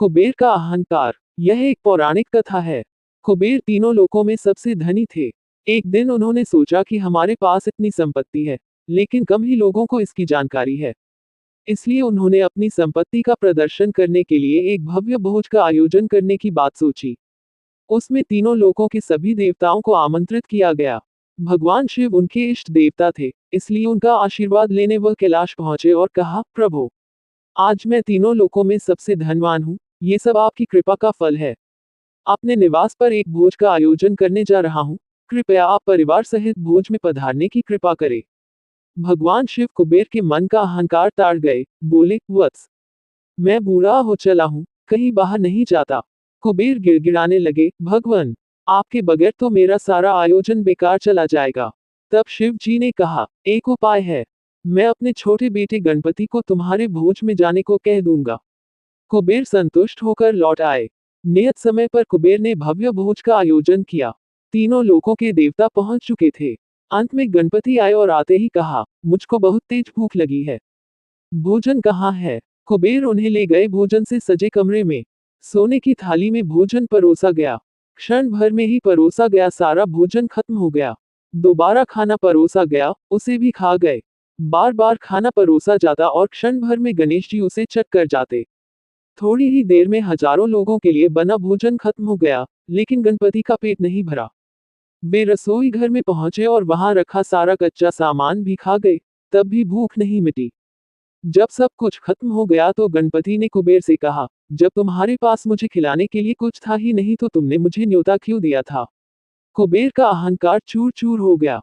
कुबेर का अहंकार। यह एक पौराणिक कथा है। कुबेर तीनों लोकों में सबसे धनी थे। एक दिन उन्होंने सोचा कि हमारे पास इतनी संपत्ति है, लेकिन कम ही लोगों को इसकी जानकारी है। इसलिए उन्होंने अपनी संपत्ति का प्रदर्शन करने के लिए एक भव्य भोज का आयोजन करने की बात सोची। उसमें तीनों लोकों के सभी देवताओं को आमंत्रित किया गया। भगवान शिव उनके इष्ट देवता थे, इसलिए उनका आशीर्वाद लेने वह कैलाश पहुंचे और कहा, प्रभु, आज मैं तीनों लोकों में सबसे धनवान हूँ, ये सब आपकी कृपा का फल है। अपने निवास पर एक भोज का आयोजन करने जा रहा हूँ, कृपया आप परिवार सहित भोज में पधारने की कृपा करें। भगवान शिव कुबेर के मन का अहंकार ताड़ गए, बोले, वत्स, मैं बूढ़ा हो चला हूँ, कहीं बाहर नहीं जाता। कुबेर गिड़गिड़ाने लगे, भगवान, आपके बगैर तो मेरा सारा आयोजन बेकार चला जाएगा। तब शिव जी ने कहा, एक उपाय है, मैं अपने छोटे बेटे गणपति को तुम्हारे भोज में जाने को कह दूंगा। कुबेर संतुष्ट होकर लौट आए। नियत समय पर कुबेर ने भव्य भोज का आयोजन किया। तीनों लोकों के देवता पहुंच चुके थे। अंत में गणपति आए और आते ही कहा, मुझको बहुत तेज भूख लगी है। भोजन कहाँ है? कुबेर उन्हें ले गए भोजन से सजे कमरे में। सोने की थाली में भोजन परोसा गया। क्षण भर में ही परोसा गया सारा भोजन खत्म हो गया। दोबारा खाना परोसा गया, उसे भी खा गए। बार बार खाना परोसा जाता और क्षण भर में गणेश जी उसे चट कर जाते। थोड़ी ही देर में हजारों लोगों के लिए बना भोजन खत्म हो गया, लेकिन गणपति का पेट नहीं भरा। वे रसोई घर में पहुंचे और वहां रखा सारा कच्चा सामान भी खा गए, तब भी भूख नहीं मिटी। जब सब कुछ खत्म हो गया तो गणपति ने कुबेर से कहा, जब तुम्हारे पास मुझे खिलाने के लिए कुछ था ही नहीं तो तुमने मुझे न्योता क्यों दिया था? कुबेर का अहंकार चूर चूर हो गया।